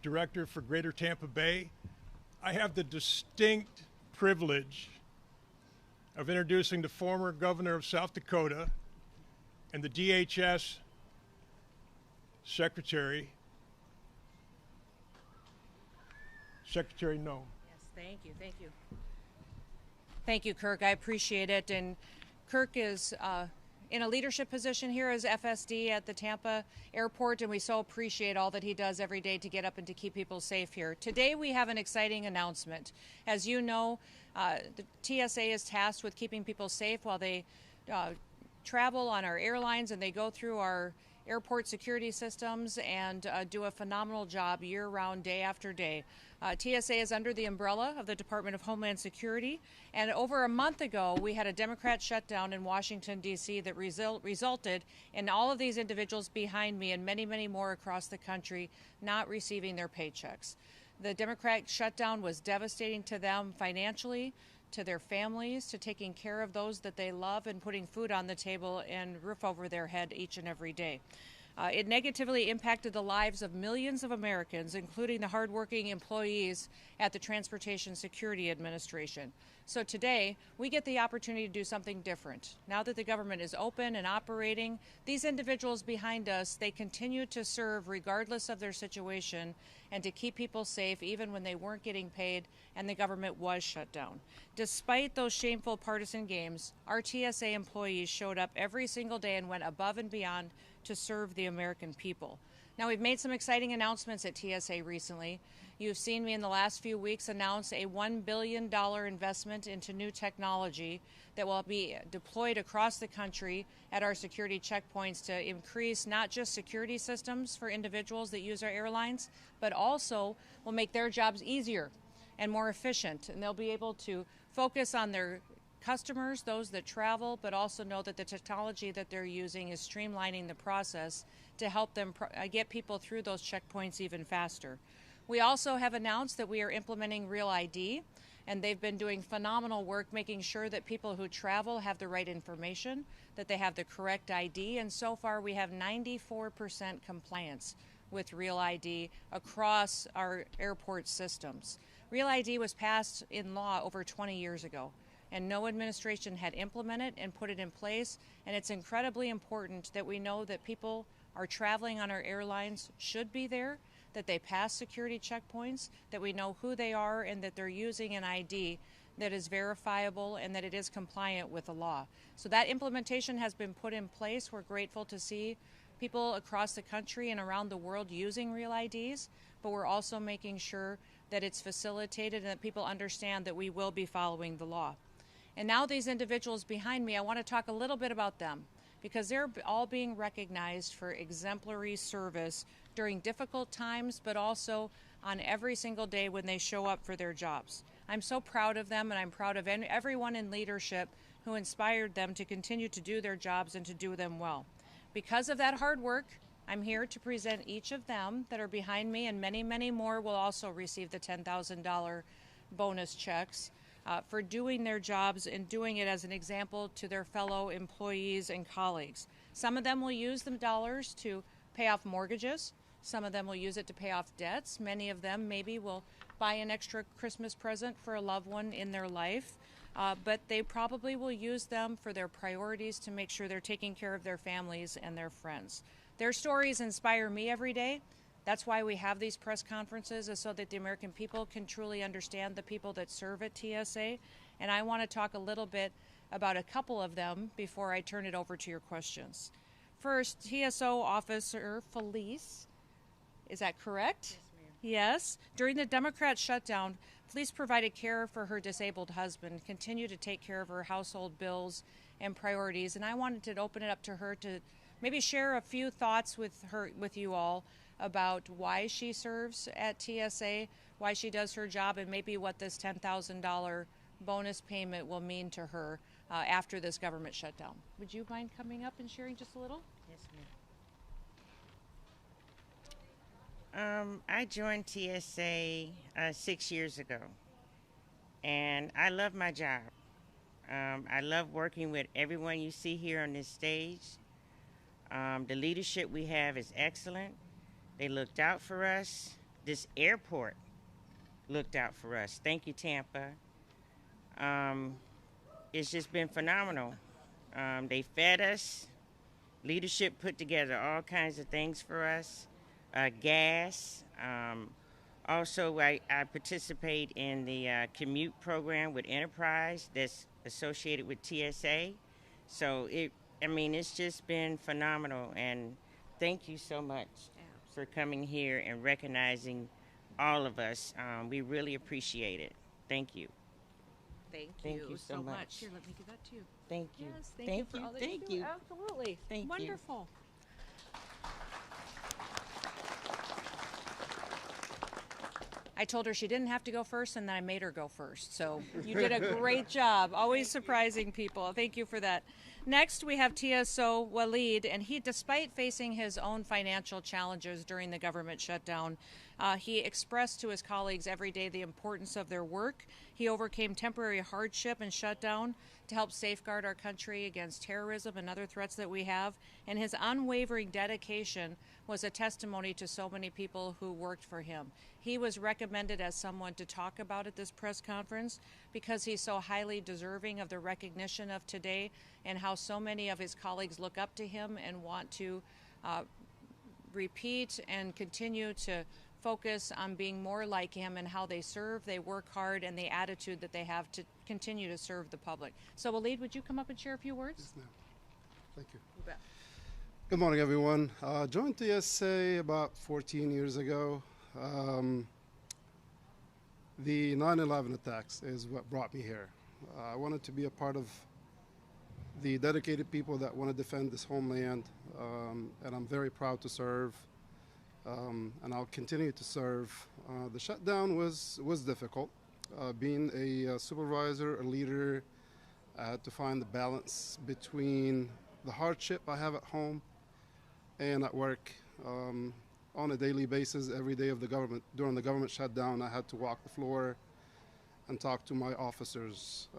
Director for Greater Tampa Bay. I have the distinct privilege of introducing the former governor of South Dakota and the DHS Secretary Noem. Yes, thank you, thank you. Thank you, Kirk. I appreciate it. And Kirk is in a leadership position here as FSD at the Tampa Airport, and we so appreciate all that he does every day to get up and to keep people safe here. Today we have an exciting announcement. As you know, the TSA is tasked with keeping people safe while they travel on our airlines and they go through our airport security systems and do a phenomenal job year-round, day after day. TSA is under the umbrella of the Department of Homeland Security, and over a month ago we had a Democrat shutdown in Washington, D.C. that resulted in all of these individuals behind me and many, many more across the country not receiving their paychecks. The Democrat shutdown was devastating to them financially, to their families, to taking care of those that they love and putting food on the table and roof over their head each and every day. It negatively impacted the lives of millions of Americans, including the hardworking employees at the Transportation Security Administration. So today, we get the opportunity to do something different. Now that the government is open and operating, these individuals behind us, they continue to serve regardless of their situation and to keep people safe even when they weren't getting paid and the government was shut down. Despite those shameful partisan games, our TSA employees showed up every single day and went above and beyond to serve the American people. Now, we've made some exciting announcements at TSA recently. You've seen me in the last few weeks announce a $1 billion investment into new technology that will be deployed across the country at our security checkpoints to increase not just security systems for individuals that use our airlines, but also will make their jobs easier and more efficient. And they'll be able to focus on their customers, those that travel, but also know that the technology that they're using is streamlining the process to help them get people through those checkpoints even faster. We also have announced that we are implementing Real ID, and they've been doing phenomenal work making sure that people who travel have the right information, that they have the correct ID, and so far we have 94% compliance with Real ID across our airport systems. Real ID was passed in law over 20 years ago, and no administration had implemented and put it in place, and it's incredibly important that we know that people are traveling on our airlines should be there, that they pass security checkpoints, that we know who they are, and that they're using an ID that is verifiable and that it is compliant with the law. So that implementation has been put in place. We're grateful to see people across the country and around the world using Real IDs, but we're also making sure that it's facilitated and that people understand that we will be following the law. And now these individuals behind me, I want to talk a little bit about them because they're all being recognized for exemplary service during difficult times, but also on every single day when they show up for their jobs. I'm so proud of them, and I'm proud of everyone in leadership who inspired them to continue to do their jobs and to do them well. Because of that hard work, I'm here to present each of them that are behind me, and many, many more will also receive the $10,000 bonus checks for doing their jobs and doing it as an example to their fellow employees and colleagues. Some of them will use the dollars to pay off mortgages. Some of them will use it to pay off debts. Many of them maybe will buy an extra Christmas present for a loved one in their life. But they probably will use them for their priorities to make sure they're taking care of their families and their friends. Their stories inspire me every day. That's why we have these press conferences, is so that the American people can truly understand the people that serve at TSA. And I want to talk a little bit about a couple of them before I turn it over to your questions. First, TSO Officer Felice. Is that correct? Yes, ma'am. Yes. During the Democrat shutdown, police provided care for her disabled husband, continue to take care of her household bills and priorities. And I wanted to open it up to her to maybe share a few thoughts with you all about why she serves at TSA, why she does her job, and maybe what this $10,000 bonus payment will mean to her after this government shutdown. Would you mind coming up and sharing just a little? Yes, ma'am. I joined TSA 6 years ago, and I love my job. I love working with everyone you see here on this stage. The leadership we have is excellent. They looked out for us. this airport looked out for us. Thank you, Tampa. It's just been phenomenal. They fed us. Leadership put together all kinds of things for us. Gas. Also, I participate in the commute program with Enterprise that's associated with TSA. So it's just been phenomenal. And thank you so much for coming here and recognizing all of us. We really appreciate it. Thank you. Thank you so much. Here, let me give that to you. Thank you. Yes, thank you for all that you do. Absolutely. Thank you. Wonderful. I told her she didn't have to go first, and then I made her go first. So you did a great job, always surprising people. Thank you for that. Next, we have TSO Waleed, and he, despite facing his own financial challenges during the government shutdown, he expressed to his colleagues every day the importance of their work. He overcame temporary hardship and shutdown to help safeguard our country against terrorism and other threats that we have. And his unwavering dedication was a testimony to so many people who worked for him. He was recommended as someone to talk about at this press conference because he's so highly deserving of the recognition of today and how so many of his colleagues look up to him and want to repeat and continue to focus on being more like him and how they serve, they work hard, and the attitude that they have to continue to serve the public. So, Waleed, would you come up and share a few words? Yes, ma'am. Thank you. You bet. Good morning, everyone. Joined TSA about 14 years ago. The 9/11 attacks is what brought me here. I wanted to be a part of the dedicated people that want to defend this homeland, and I'm very proud to serve. And I'll continue to serve. The shutdown was difficult. Being a supervisor, a leader, I had to find the balance between the hardship I have at home and at work. On a daily basis, every day of the government, during the government shutdown, I had to walk the floor and talk to my officers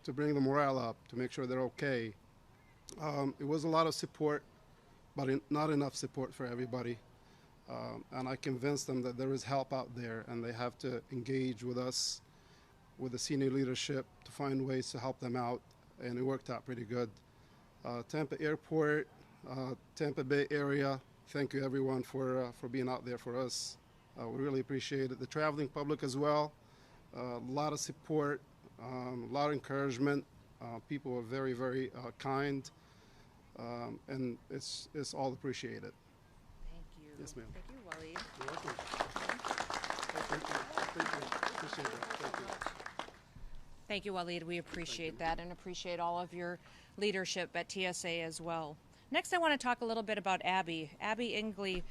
to bring the morale up, to make sure they're okay. It was a lot of support, but not enough support for everybody. And I convinced them that there is help out there and they have to engage with us, with the senior leadership, to find ways to help them out, and it worked out pretty good. Tampa Airport, Tampa Bay area, thank you everyone for being out there for us. We really appreciate it. The traveling public as well, a lot of support, a lot of encouragement. People are very, very kind, and it's all appreciated. Yes, ma'am. Thank you, Waleed. You're welcome. Thank you. Appreciate it. Thank you. Thank you, Waleed. We appreciate that and appreciate all of your leadership at TSA as well. Next, I want to talk a little bit about Abby. Abby Ingley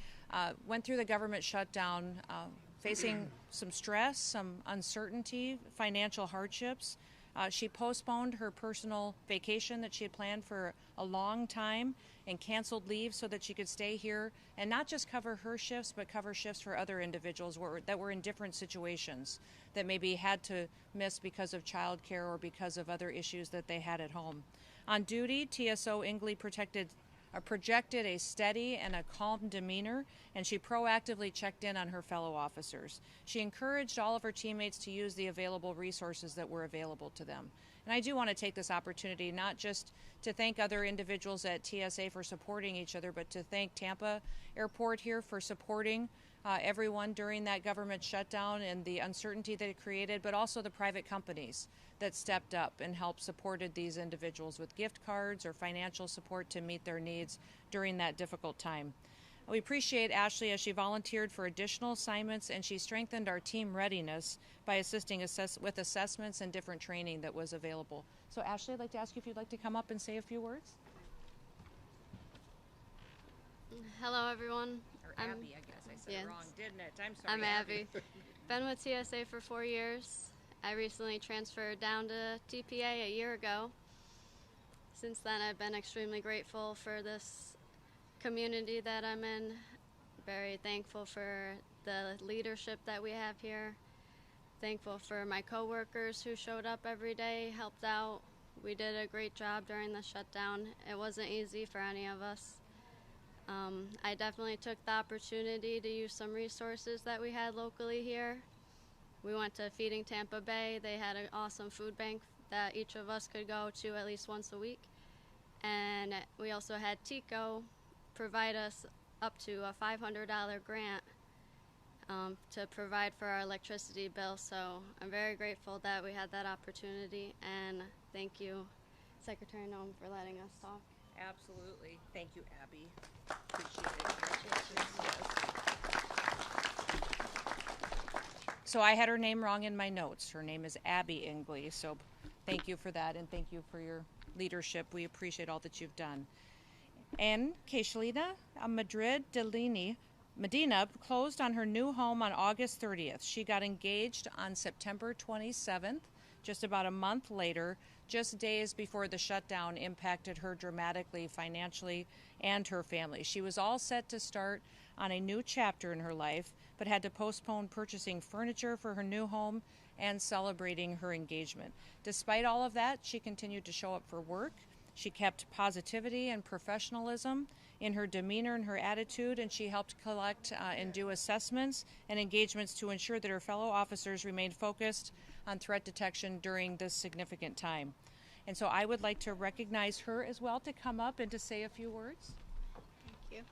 went through the government shutdown facing some stress, some uncertainty, financial hardships. She postponed her personal vacation that she had planned for a long time and canceled leave so that she could stay here and not just cover her shifts, but cover shifts for other individuals that were in different situations that maybe had to miss because of childcare or because of other issues that they had at home. On duty, TSO Ingley projected a steady and a calm demeanor, and she proactively checked in on her fellow officers. She encouraged all of her teammates to use the available resources that were available to them. And I do want to take this opportunity not just to thank other individuals at TSA for supporting each other, but to thank Tampa Airport here for supporting everyone during that government shutdown and the uncertainty that it created, but also the private companies that stepped up and helped supported these individuals with gift cards or financial support to meet their needs during that difficult time. We appreciate Ashley as she volunteered for additional assignments, and she strengthened our team readiness by assisting with assessments and different training that was available. So Ashley, I'd like to ask you if you'd like to come up and say a few words. Hello, everyone. Or Abby, I guess I said yes. it wrong, didn't it? I'm sorry. I'm Abby. Been with TSA for 4 years. I recently transferred down to TPA a year ago. Since then, I've been extremely grateful for this community that I'm in. Very thankful for the leadership that we have here. Thankful for my coworkers who showed up every day, helped out. We did a great job during the shutdown. It wasn't easy for any of us. I definitely took the opportunity to use some resources that we had locally here. We went to Feeding Tampa Bay. They had an awesome food bank that each of us could go to at least once a week. And we also had TICO provide us up to a $500 grant to provide for our electricity bill. So I'm very grateful that we had that opportunity, and thank you, Secretary Noem, for letting us talk. Absolutely. Thank you, Abby. Appreciate it. So I had her name wrong in my notes. Her name is Abby Ingley. So thank you for that, and thank you for your leadership. We appreciate all that you've done. And Keishlina Madrid Delini Medina closed on her new home on August 30th. She got engaged on September 27th, just about a month later, just days before the shutdown impacted her dramatically financially and her family. She was all set to start on a new chapter in her life, but had to postpone purchasing furniture for her new home and celebrating her engagement. Despite all of that, she continued to show up for work. She kept positivity and professionalism in her demeanor and her attitude, and she helped collect and do assessments and engagements to ensure that her fellow officers remained focused on threat detection during this significant time. And so I would like to recognize her as well to come up and to say a few words. Thank you.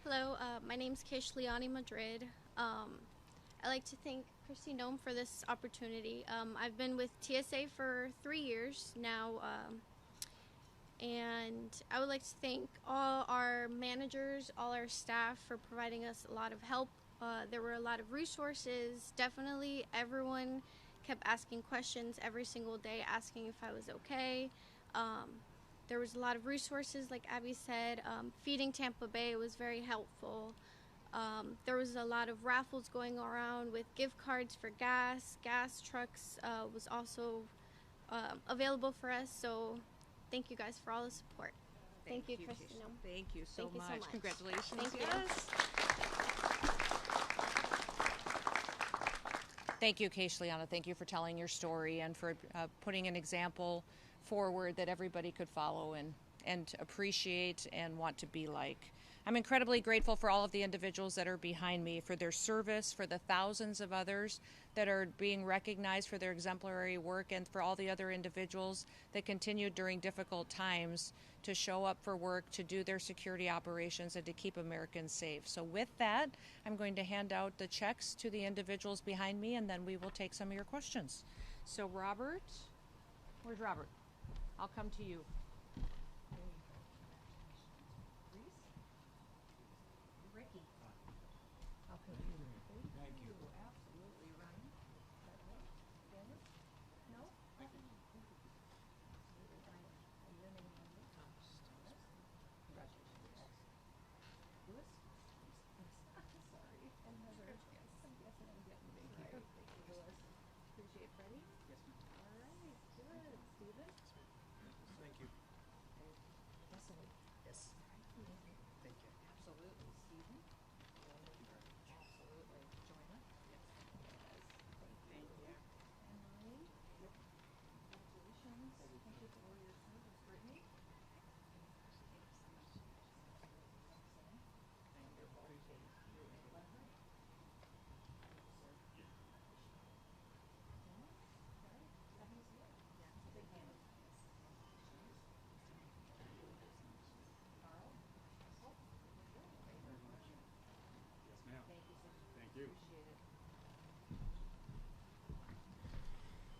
Hello, my name is Keishlina Madrid. I'd like to thank Kristi Noem for this opportunity. I've been with TSA for 3 years now, and I would like to thank all our managers, all our staff for providing us a lot of help. There were a lot of resources. Definitely everyone kept asking questions every single day, asking if I was okay. There was a lot of resources, like Abby said. Feeding Tampa Bay was very helpful. There was a lot of raffles going around with gift cards for gas. Gas trucks was also available for us. So thank you guys for all the support. Thank you, Kristi Noem. Thank you so much. Congratulations. Thank you. Thank you, Keishlina. Thank you for telling your story and for putting an example forward that everybody could follow and appreciate and want to be like. I'm incredibly grateful for all of the individuals that are behind me, for their service, for the thousands of others that are being recognized for their exemplary work, and for all the other individuals that continue during difficult times to show up for work, to do their security operations, and to keep Americans safe. So with that, I'm going to hand out the checks to the individuals behind me, and then we will take some of your questions. So Robert, where's Robert? I'll come to you.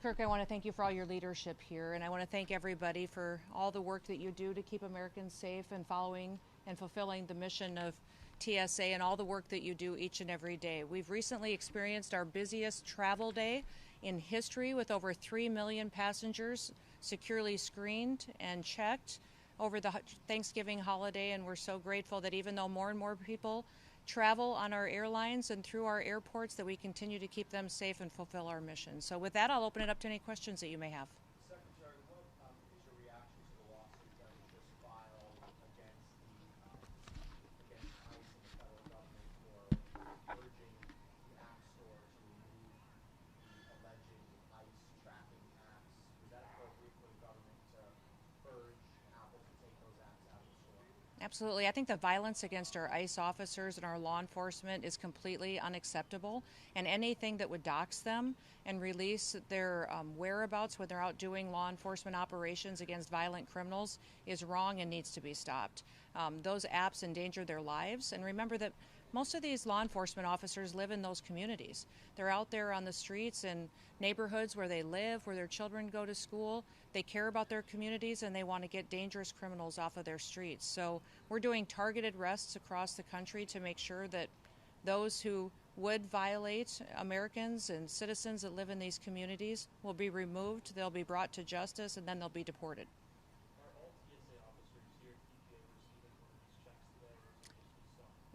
Kirk, I want to thank you for all your leadership here, and I want to thank everybody for all the work that you do to keep Americans safe and following and fulfilling the mission of TSA and all the work that you do each and every day. We've recently experienced our busiest travel day in history with over 3 million passengers securely screened and checked over the Thanksgiving holiday, and we're so grateful that even though more and more people travel on our airlines and through our airports, that we continue to keep them safe and fulfill our mission. So with that, I'll open it up to any questions that you may have. Secretary, what is your reaction to the lawsuit that was just filed against against ICE and the federal government for urging the App Store to remove the alleged ICE tracking apps? Was that appropriate for the government to urge Apple to take those apps out of the store? Absolutely. I think the violence against our ICE officers and our law enforcement is completely unacceptable, and anything that would dox them and release their whereabouts when they're out doing law enforcement operations against violent criminals is wrong and needs to be stopped. Those apps endanger their lives, and remember that most of these law enforcement officers live in those communities. They're out there on the streets in neighborhoods where they live, where their children go to school. They care about their communities and they want to get dangerous criminals off of their streets. So we're doing targeted arrests across the country to make sure that those who would violate Americans and citizens that live in these communities will be removed, they'll be brought to justice, and then they'll be deported. Are all TSA officers here at TPA receiving one of these checks today, or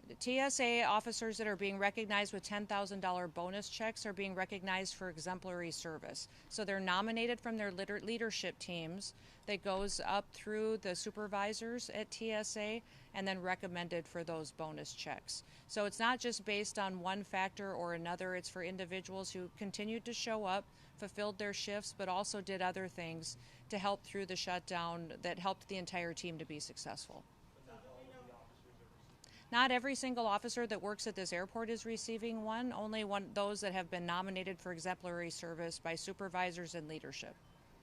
is it just some? TSA officers that are being recognized with $10,000 bonus checks are being recognized for exemplary service. So they're nominated from their leadership teams that goes up through the supervisors at TSA and then recommended for those bonus checks. So it's not just based on one factor or another. It's for individuals who continued to show up, fulfilled their shifts, but also did other things to help through the shutdown that helped the entire team to be successful. Not every single officer that works at this airport is receiving one, only those that have been nominated for exemplary service by supervisors and leadership.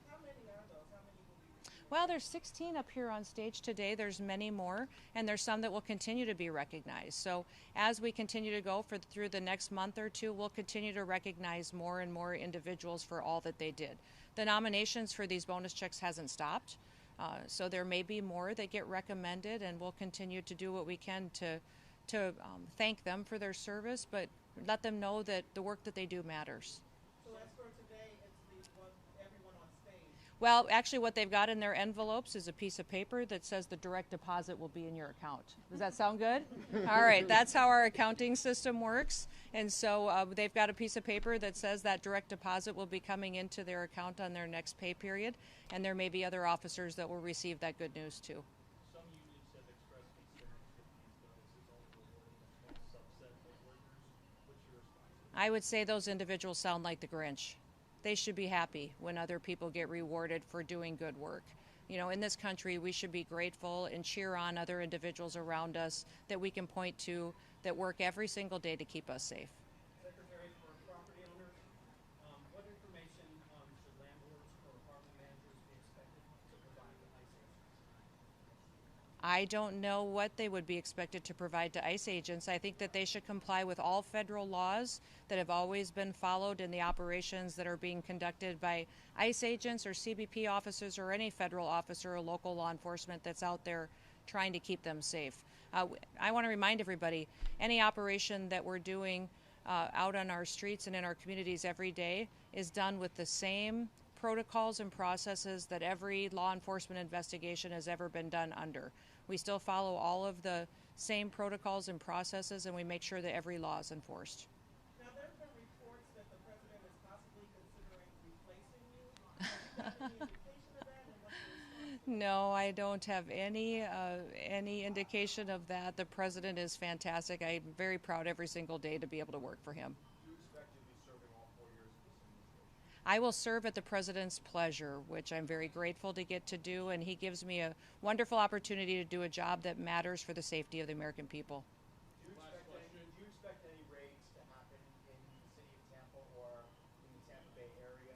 How many are those? How many will be? Well, there's 16 up here on stage today. There's many more, and there's some that will continue to be recognized. So as we continue to go through the next month or two, we'll continue to recognize more and more individuals for all that they did. The nominations for these bonus checks hasn't stopped. So there may be more that get recommended, and we'll continue to do what we can to thank them for their service, but let them know that the work that they do matters. So as for today, it's everyone on stage. Well, actually what they've got in their envelopes is a piece of paper that says the direct deposit will be in your account. Does that sound good? All right, that's how our accounting system works. And so they've got a piece of paper that says that direct deposit will be coming into their account on their next pay period. And there may be other officers that will receive that good news too. Some unions have expressed concerns that these bonuses only rewarding a small subset of workers. What's your response? I would say those individuals sound like the Grinch. They should be happy when other people get rewarded for doing good work. You know, in this country, we should be grateful and cheer on other individuals around us that we can point to that work every single day to keep us safe. Secretary, for property owners, what information should landlords or apartment managers be expected to provide to ICE agents? I don't know what they would be expected to provide to ICE agents. I think that they should comply with all federal laws that have always been followed in the operations that are being conducted by ICE agents or CBP officers or any federal officer or local law enforcement that's out there trying to keep them safe. I want to remind everybody, any operation that we're doing out on our streets and in our communities every day is done with the same protocols and processes that every law enforcement investigation has ever been done under. We still follow all of the same protocols and processes, and we make sure that every law is enforced. Now, there have been reports that the president is possibly considering replacing you. Have you got any indication of that, and what's your response? No, I don't have any indication of that. The president is fantastic. I'm very proud every single day to be able to work for him. Do you expect to be serving all 4 years of this administration? I will serve at the president's pleasure, which I'm very grateful to get to do, and he gives me a wonderful opportunity to do a job that matters for the safety of the American people. Do you expect any raids to happen in the city of Tampa or in the Tampa Bay area?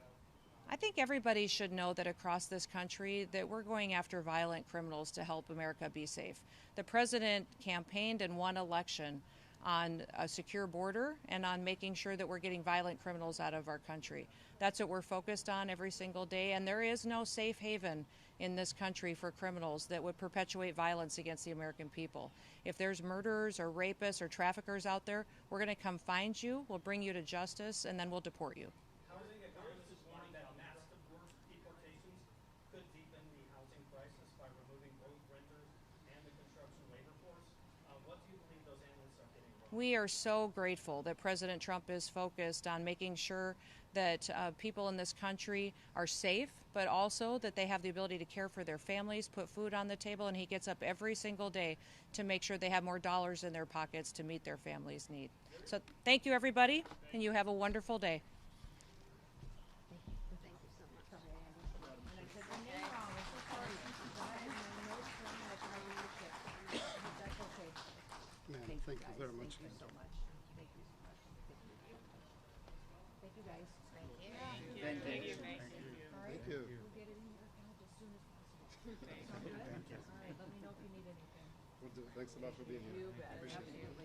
I think everybody should know that across this country that we're going after violent criminals to help America be safe. The president campaigned and won election on a secure border and on making sure that we're getting violent criminals out of our country. That's what we're focused on every single day, and there is no safe haven in this country for criminals that would perpetuate violence against the American people. If there's murderers or rapists or traffickers out there, we're going to come find you, we'll bring you to justice, and then we'll deport you. Housing economists is warning that massive deportations could deepen the housing crisis by removing both renters and the construction labor force. What do you believe those analysts are getting wrong? We are so grateful that President Trump is focused on making sure that people in this country are safe, but also that they have the ability to care for their families, put food on the table, and he gets up every single day to make sure they have more dollars in their pockets to meet their family's need. So thank you, everybody, and you have a wonderful day. Thank you very much. Thank you so much. Thank you so much. Thank you, guys. Thank you. Thank you. We'll get it in your account as soon as possible. Sound good? All right, let me know if you need anything. Thanks a lot for being here. You bet. Absolutely.